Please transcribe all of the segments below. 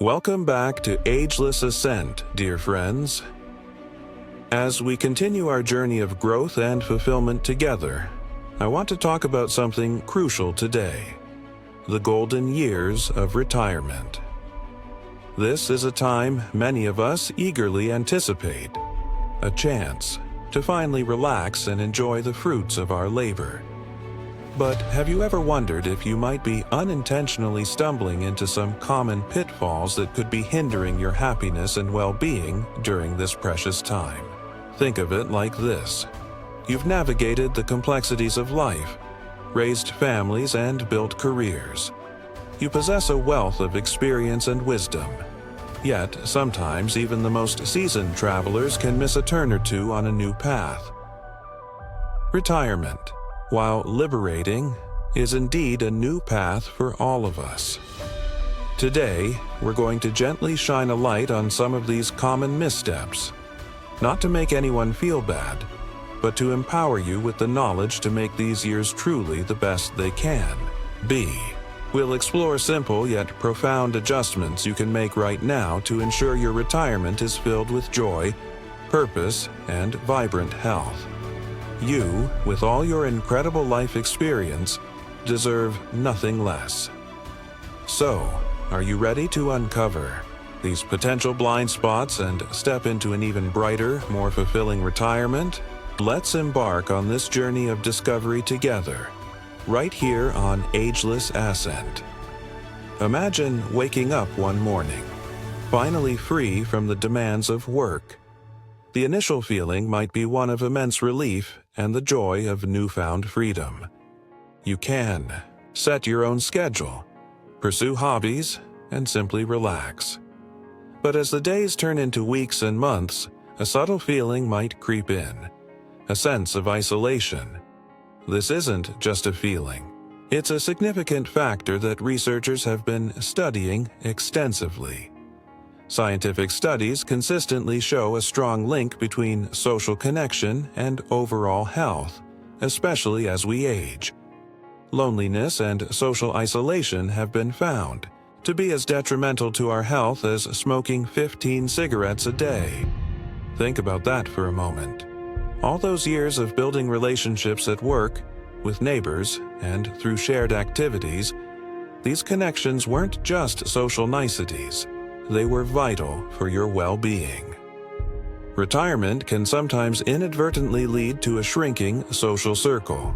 Welcome back to Ageless Ascent, dear friends. As we continue our journey of growth and fulfillment together, I want to talk about something crucial today: the golden years of retirement. This is a time many of us eagerly anticipate, a chance to finally relax and enjoy the fruits of our labor. But have you ever wondered if you might be unintentionally stumbling into some common pitfalls that could be hindering your happiness and well-being during this precious time? Think of it like this: you've navigated the complexities of life, raised families, and built careers. You possess a wealth of experience and wisdom. Yet, sometimes even the most seasoned travelers can miss a turn or two on a new path. Retirement, while liberating, is indeed a new path for all of us. Today, we're going to gently shine a light on some of these common missteps, not to make anyone feel bad, but to empower you with the knowledge to make these years truly the best they can be. We'll explore simple yet profound adjustments you can make right now to ensure your retirement is filled with joy, purpose, and vibrant health. You, with all your incredible life experience, deserve nothing less. So, are you ready to uncover these potential blind spots and step into an even brighter, more fulfilling retirement? Let's embark on this journey of discovery together, right here on Ageless Ascent. Imagine waking up one morning, finally free from the demands of work. The initial feeling might be one of immense relief and the joy of newfound freedom. You can set your own schedule, pursue hobbies, and simply relax. But as the days turn into weeks and months, a subtle feeling might creep in, a sense of isolation. This isn't just a feeling. It's a significant factor that researchers have been studying extensively. Scientific studies consistently show a strong link between social connection and overall health, especially as we age. Loneliness and social isolation have been found to be as detrimental to our health as smoking 15 cigarettes a day. Think about that for a moment. All those years of building relationships at work, with neighbors, and through shared activities, these connections weren't just social niceties. They were vital for your well-being. Retirement can sometimes inadvertently lead to a shrinking social circle.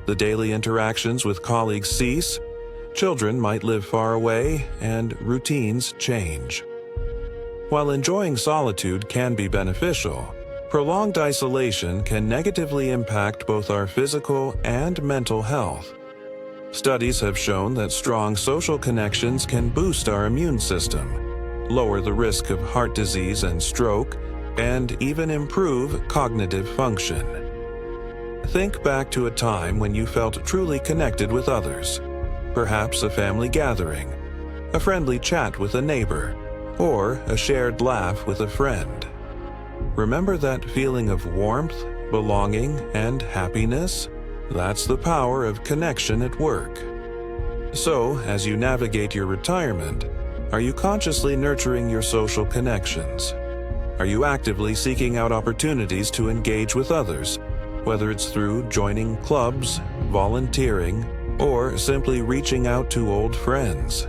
The daily interactions with colleagues cease, children might live far away, and routines change. While enjoying solitude can be beneficial, prolonged isolation can negatively impact both our physical and mental health. Studies have shown that strong social connections can boost our immune system, lower the risk of heart disease and stroke, and even improve cognitive function. Think back to a time when you felt truly connected with others, perhaps a family gathering, a friendly chat with a neighbor, or a shared laugh with a friend. Remember that feeling of warmth, belonging, and happiness? That's the power of connection at work. So, as you navigate your retirement, are you consciously nurturing your social connections? Are you actively seeking out opportunities to engage with others, whether it's through joining clubs, volunteering, or simply reaching out to old friends?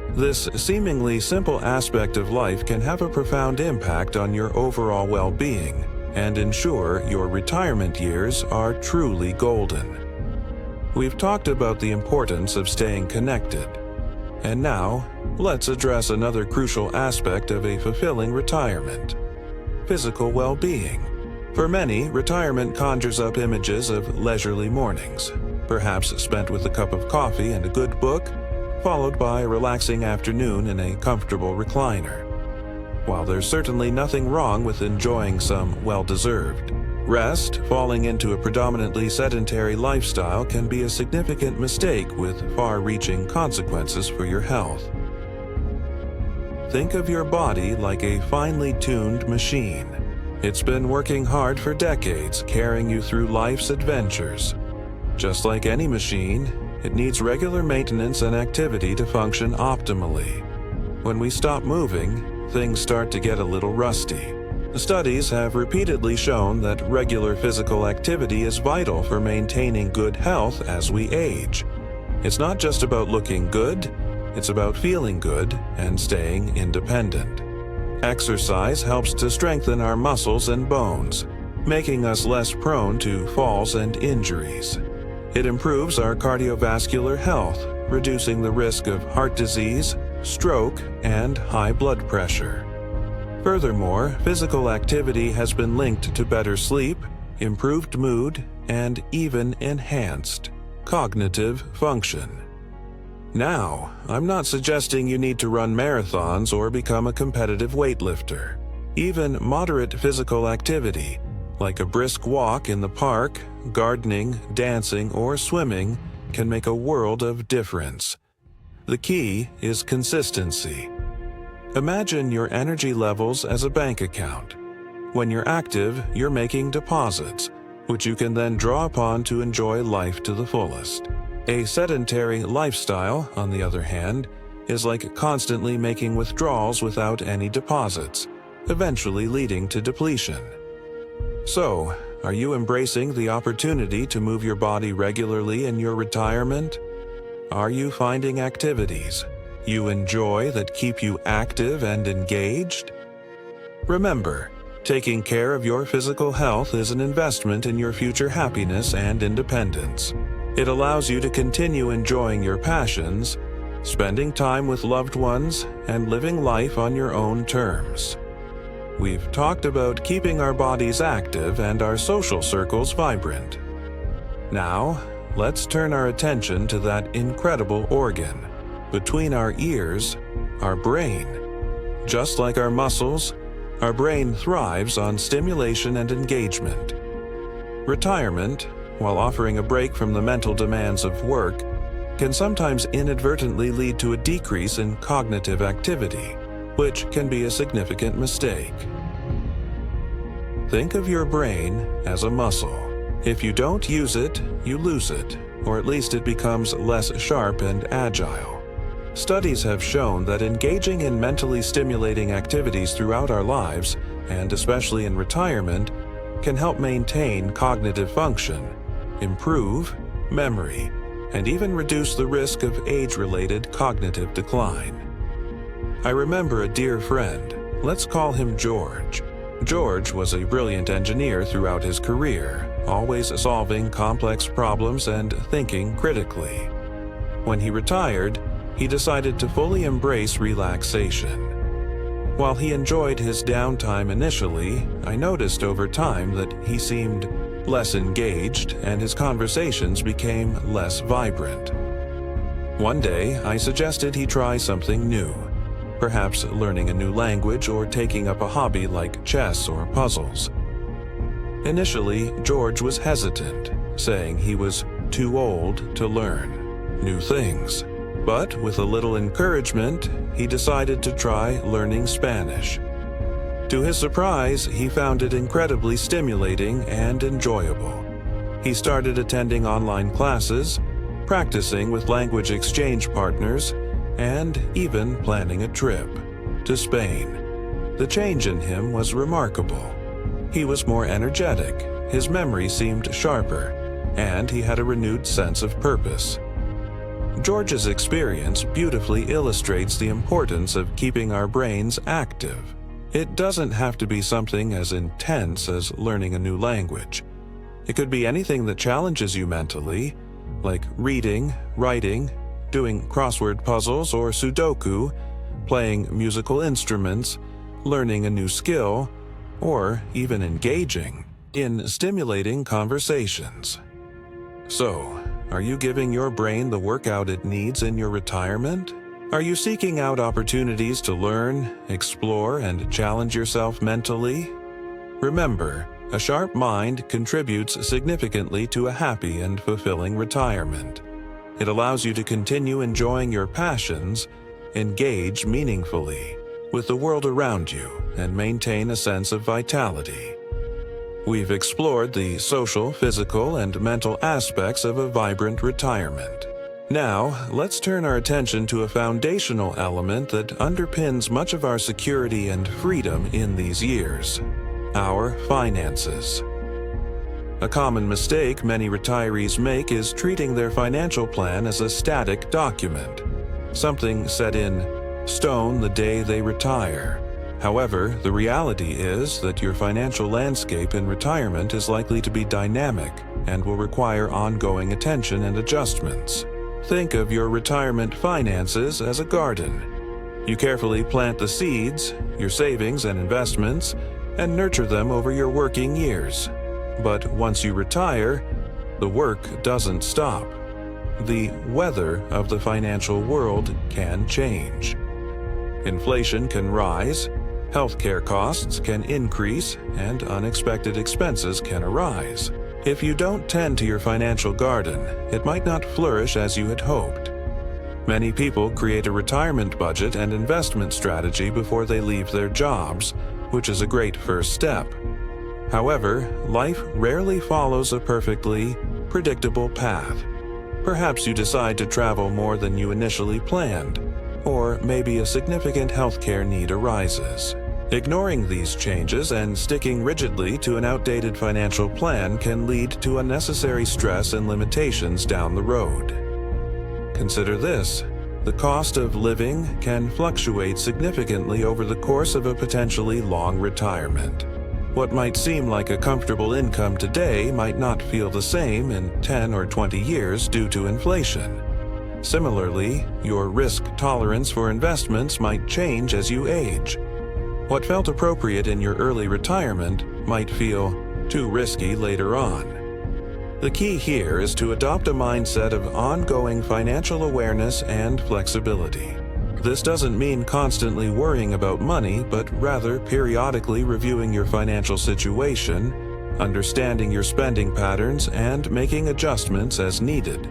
This seemingly simple aspect of life can have a profound impact on your overall well-being and ensure your retirement years are truly golden. We've talked about the importance of staying connected, and now, let's address another crucial aspect of a fulfilling retirement: physical well-being. For many, retirement conjures up images of leisurely mornings, perhaps spent with a cup of coffee and a good book, followed by a relaxing afternoon in a comfortable recliner. While there's certainly nothing wrong with enjoying some well-deserved rest, falling into a predominantly sedentary lifestyle can be a significant mistake with far-reaching consequences for your health. Think of your body like a finely tuned machine. It's been working hard for decades, carrying you through life's adventures. Just like any machine, it needs regular maintenance and activity to function optimally. When we stop moving, things start to get a little rusty. Studies have repeatedly shown that regular physical activity is vital for maintaining good health as we age. It's not just about looking good, it's about feeling good and staying independent. Exercise helps to strengthen our muscles and bones, making us less prone to falls and injuries. It improves our cardiovascular health, reducing the risk of heart disease, stroke, and high blood pressure. Furthermore, physical activity has been linked to better sleep, improved mood, and even enhanced cognitive function. Now, I'm not suggesting you need to run marathons or become a competitive weightlifter. Even moderate physical activity, like a brisk walk in the park, gardening, dancing, or swimming, can make a world of difference. The key is consistency. Imagine your energy levels as a bank account. When you're active, you're making deposits, which you can then draw upon to enjoy life to the fullest. A sedentary lifestyle, on the other hand, is like constantly making withdrawals without any deposits, eventually leading to depletion. So, are you embracing the opportunity to move your body regularly in your retirement? Are you finding activities you enjoy that keep you active and engaged? Remember, taking care of your physical health is an investment in your future happiness and independence. It allows you to continue enjoying your passions, spending time with loved ones, and living life on your own terms. We've talked about keeping our bodies active and our social circles vibrant. Now, let's turn our attention to that incredible organ between our ears, our brain. Just like our muscles, our brain thrives on stimulation and engagement. Retirement, while offering a break from the mental demands of work, can sometimes inadvertently lead to a decrease in cognitive activity, which can be a significant mistake. Think of your brain as a muscle. If you don't use it, you lose it, or at least it becomes less sharp and agile. Studies have shown that engaging in mentally stimulating activities throughout our lives, and especially in retirement, can help maintain cognitive function, improve memory, and even reduce the risk of age-related cognitive decline. I remember a dear friend, let's call him George. George was a brilliant engineer throughout his career, always solving complex problems and thinking critically. When he retired, he decided to fully embrace relaxation. While he enjoyed his downtime initially, I noticed over time that he seemed less engaged and his conversations became less vibrant. One day, I suggested he try something new, perhaps learning a new language or taking up a hobby like chess or puzzles. Initially, George was hesitant, saying he was too old to learn new things. But with a little encouragement, he decided to try learning Spanish. To his surprise, he found it incredibly stimulating and enjoyable. He started attending online classes, practicing with language exchange partners, and even planning a trip to Spain. The change in him was remarkable. He was more energetic, his memory seemed sharper, and he had a renewed sense of purpose. George's experience beautifully illustrates the importance of keeping our brains active. It doesn't have to be something as intense as learning a new language. It could be anything that challenges you mentally, like reading, writing, doing crossword puzzles or Sudoku, playing musical instruments, learning a new skill, or even engaging in stimulating conversations. So, are you giving your brain the workout it needs in your retirement? Are you seeking out opportunities to learn, explore, and challenge yourself mentally? Remember, a sharp mind contributes significantly to a happy and fulfilling retirement. It allows you to continue enjoying your passions, engage meaningfully with the world around you, and maintain a sense of vitality. We've explored the social, physical, and mental aspects of a vibrant retirement. Now, let's turn our attention to a foundational element that underpins much of our security and freedom in these years: our finances. A common mistake many retirees make is treating their financial plan as a static document, something set in stone the day they retire. However, the reality is that your financial landscape in retirement is likely to be dynamic and will require ongoing attention and adjustments. Think of your retirement finances as a garden. You carefully plant the seeds, your savings and investments, and nurture them over your working years. But once you retire, the work doesn't stop. The weather of the financial world can change. Inflation can rise, healthcare costs can increase, and unexpected expenses can arise. If you don't tend to your financial garden, it might not flourish as you had hoped. Many people create a retirement budget and investment strategy before they leave their jobs, which is a great first step. However, life rarely follows a perfectly predictable path. Perhaps you decide to travel more than you initially planned, or maybe a significant healthcare need arises. Ignoring these changes and sticking rigidly to an outdated financial plan can lead to unnecessary stress and limitations down the road. Consider this: the cost of living can fluctuate significantly over the course of a potentially long retirement. What might seem like a comfortable income today might not feel the same in 10 or 20 years due to inflation. Similarly, your risk tolerance for investments might change as you age. What felt appropriate in your early retirement might feel too risky later on. The key here is to adopt a mindset of ongoing financial awareness and flexibility. This doesn't mean constantly worrying about money, but rather periodically reviewing your financial situation, understanding your spending patterns, and making adjustments as needed.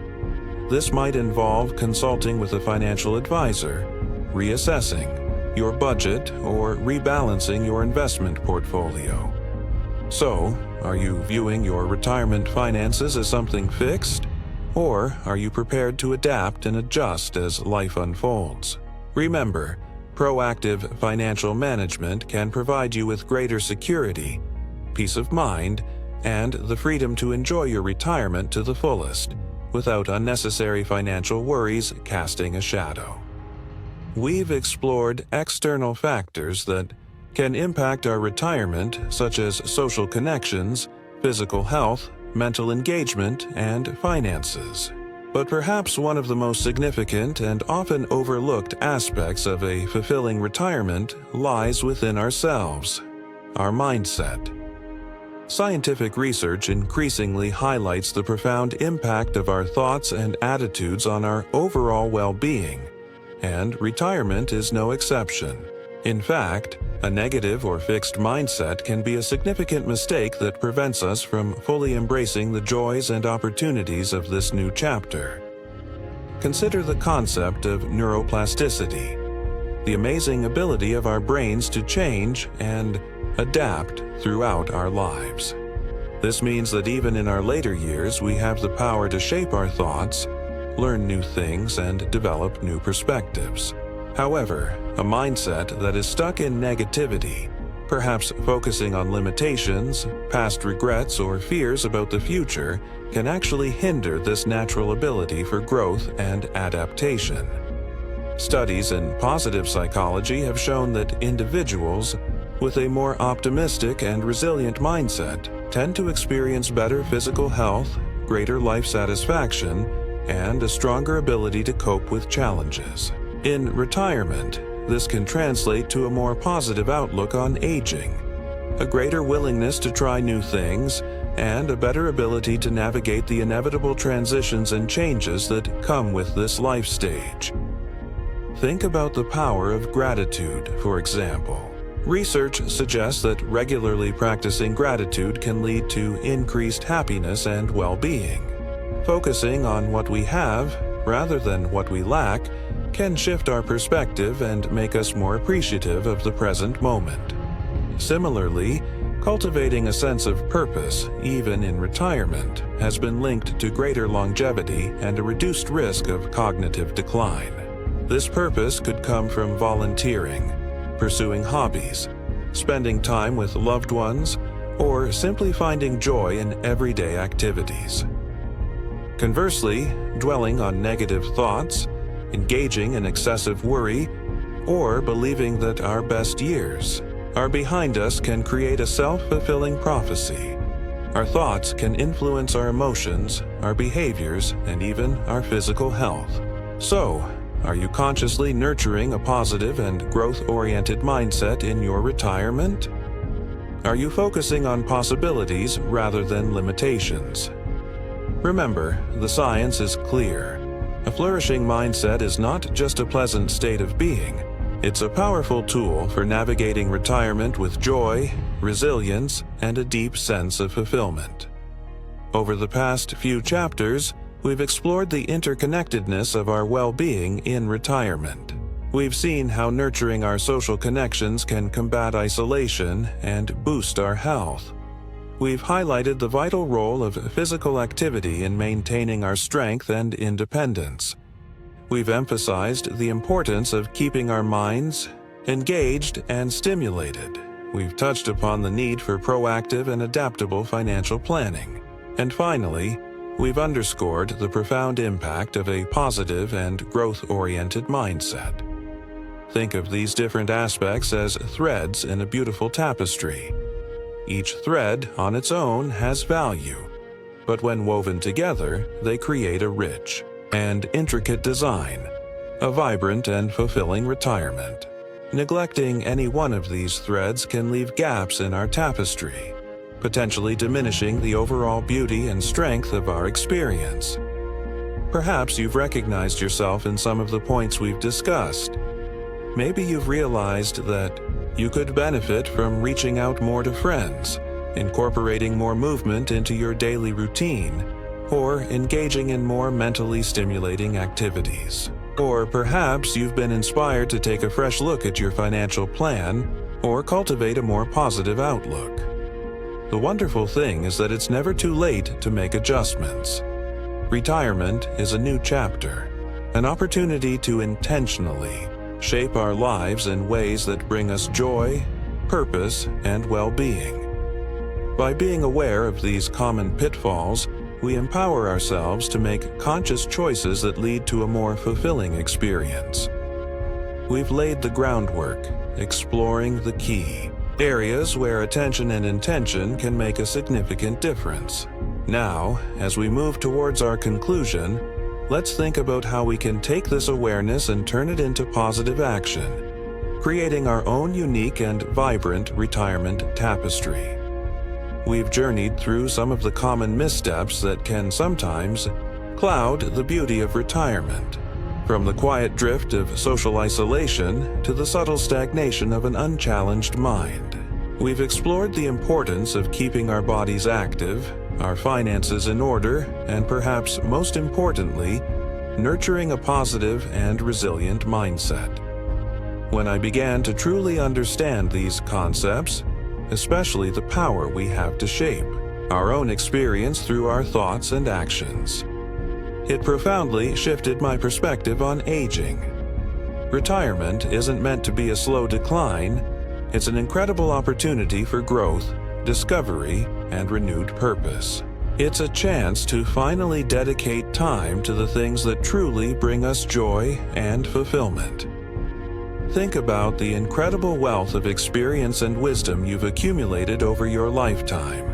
This might involve consulting with a financial advisor, reassessing your budget, or rebalancing your investment portfolio. So, are you viewing your retirement finances as something fixed, or are you prepared to adapt and adjust as life unfolds? Remember, proactive financial management can provide you with greater security, peace of mind, and the freedom to enjoy your retirement to the fullest, without unnecessary financial worries casting a shadow. We've explored external factors that can impact our retirement, such as social connections, physical health, mental engagement, and finances. But perhaps one of the most significant and often overlooked aspects of a fulfilling retirement lies within ourselves: our mindset. Scientific research increasingly highlights the profound impact of our thoughts and attitudes on our overall well-being, and retirement is no exception. In fact, a negative or fixed mindset can be a significant mistake that prevents us from fully embracing the joys and opportunities of this new chapter. Consider the concept of neuroplasticity, the amazing ability of our brains to change and adapt throughout our lives. This means that even in our later years, we have the power to shape our thoughts, learn new things, and develop new perspectives. However, a mindset that is stuck in negativity, perhaps focusing on limitations, past regrets, or fears about the future, can actually hinder this natural ability for growth and adaptation. Studies in positive psychology have shown that individuals with a more optimistic and resilient mindset tend to experience better physical health, greater life satisfaction, and a stronger ability to cope with challenges. In retirement, this can translate to a more positive outlook on aging, a greater willingness to try new things, and a better ability to navigate the inevitable transitions and changes that come with this life stage. Think about the power of gratitude, for example. Research suggests that regularly practicing gratitude can lead to increased happiness and well-being. Focusing on what we have, rather than what we lack, can shift our perspective and make us more appreciative of the present moment. Similarly, Cultivating a sense of purpose, even in retirement, has been linked to greater longevity and a reduced risk of cognitive decline. This purpose could come from volunteering, pursuing hobbies, spending time with loved ones, or simply finding joy in everyday activities. Conversely, dwelling on negative thoughts, engaging in excessive worry, or believing that our best years are behind us can create a self-fulfilling prophecy. Our thoughts can influence our emotions, our behaviors, and even our physical health. So, are you consciously nurturing a positive and growth-oriented mindset in your retirement? Are you focusing on possibilities rather than limitations? Remember, the science is clear. A flourishing mindset is not just a pleasant state of being. It's a powerful tool for navigating retirement with joy, resilience, and a deep sense of fulfillment. Over the past few chapters, we've explored the interconnectedness of our well-being in retirement. We've seen how nurturing our social connections can combat isolation and boost our health. We've highlighted the vital role of physical activity in maintaining our strength and independence. We've emphasized the importance of keeping our minds engaged and stimulated. We've touched upon the need for proactive and adaptable financial planning. And finally, we've underscored the profound impact of a positive and growth-oriented mindset. Think of these different aspects as threads in a beautiful tapestry. Each thread on its own has value, but when woven together, they create a rich and intricate design, a vibrant and fulfilling retirement. Neglecting any one of these threads can leave gaps in our tapestry, potentially diminishing the overall beauty and strength of our experience. Perhaps you've recognized yourself in some of the points we've discussed. Maybe you've realized that you could benefit from reaching out more to friends, incorporating more movement into your daily routine, or engaging in more mentally stimulating activities. Or perhaps you've been inspired to take a fresh look at your financial plan or cultivate a more positive outlook. The wonderful thing is that it's never too late to make adjustments. Retirement is a new chapter, an opportunity to intentionally shape our lives in ways that bring us joy, purpose, and well-being. By being aware of these common pitfalls, we empower ourselves to make conscious choices that lead to a more fulfilling experience. We've laid the groundwork, exploring the key areas where attention and intention can make a significant difference. Now, as we move towards our conclusion, let's think about how we can take this awareness and turn it into positive action, creating our own unique and vibrant retirement tapestry. We've journeyed through some of the common missteps that can sometimes cloud the beauty of retirement, from the quiet drift of social isolation to the subtle stagnation of an unchallenged mind. We've explored the importance of keeping our bodies active, our finances in order, and perhaps most importantly, nurturing a positive and resilient mindset. When I began to truly understand these concepts, especially the power we have to shape our own experience through our thoughts and actions, it profoundly shifted my perspective on aging. Retirement isn't meant to be a slow decline, it's an incredible opportunity for growth, discovery, and renewed purpose. It's a chance to finally dedicate time to the things that truly bring us joy and fulfillment. Think about the incredible wealth of experience and wisdom you've accumulated over your lifetime.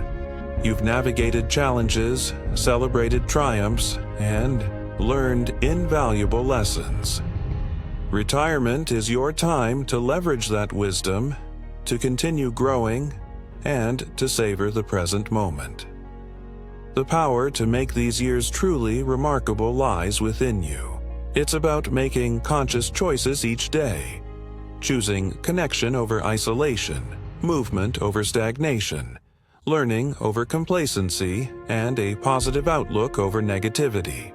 You've navigated challenges, celebrated triumphs, and learned invaluable lessons. Retirement is your time to leverage that wisdom, to continue growing, and to savor the present moment. The power to make these years truly remarkable lies within you. It's about making conscious choices each day, choosing connection over isolation, movement over stagnation, learning over complacency, and a positive outlook over negativity.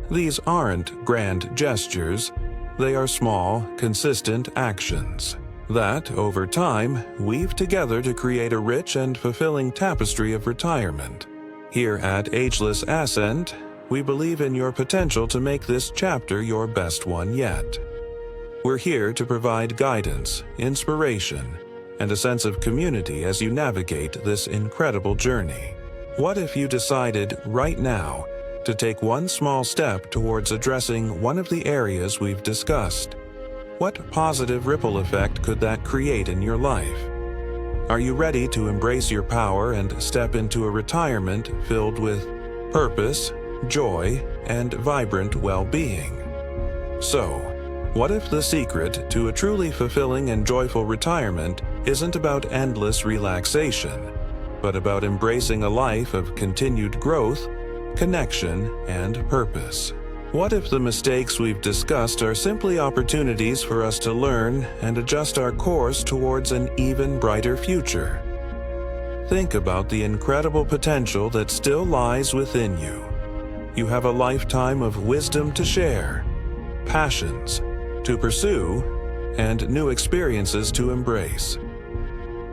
These aren't grand gestures, they are small, consistent actions. that, over time, weave together to create a rich and fulfilling tapestry of retirement. Here at Ageless Ascent, we believe in your potential to make this chapter your best one yet. We're here to provide guidance, inspiration, and a sense of community as you navigate this incredible journey. What if you decided right now to take one small step towards addressing one of the areas we've discussed? What positive ripple effect could that create in your life? Are you ready to embrace your power and step into a retirement filled with purpose, joy, and vibrant well-being? So, what if the secret to a truly fulfilling and joyful retirement isn't about endless relaxation, but about embracing a life of continued growth, connection, and purpose? What if the mistakes we've discussed are simply opportunities for us to learn and adjust our course towards an even brighter future? Think about the incredible potential that still lies within you. You have a lifetime of wisdom to share, passions to pursue, and new experiences to embrace.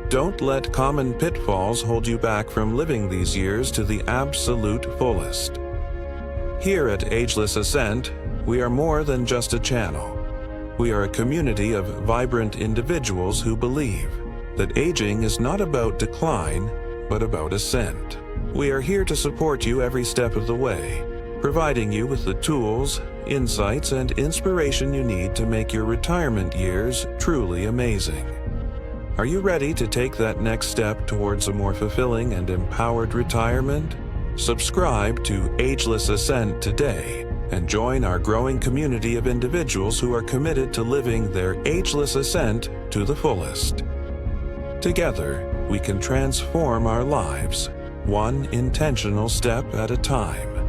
Don't let common pitfalls hold you back from living these years to the absolute fullest. Here at Ageless Ascent, we are more than just a channel. We are a community of vibrant individuals who believe that aging is not about decline, but about ascent. We are here to support you every step of the way, providing you with the tools, insights, and inspiration you need to make your retirement years truly amazing. Are you ready to take that next step towards a more fulfilling and empowered retirement? Subscribe to Ageless Ascent today and join our growing community of individuals who are committed to living their ageless ascent to the fullest. Together, we can transform our lives, one intentional step at a time.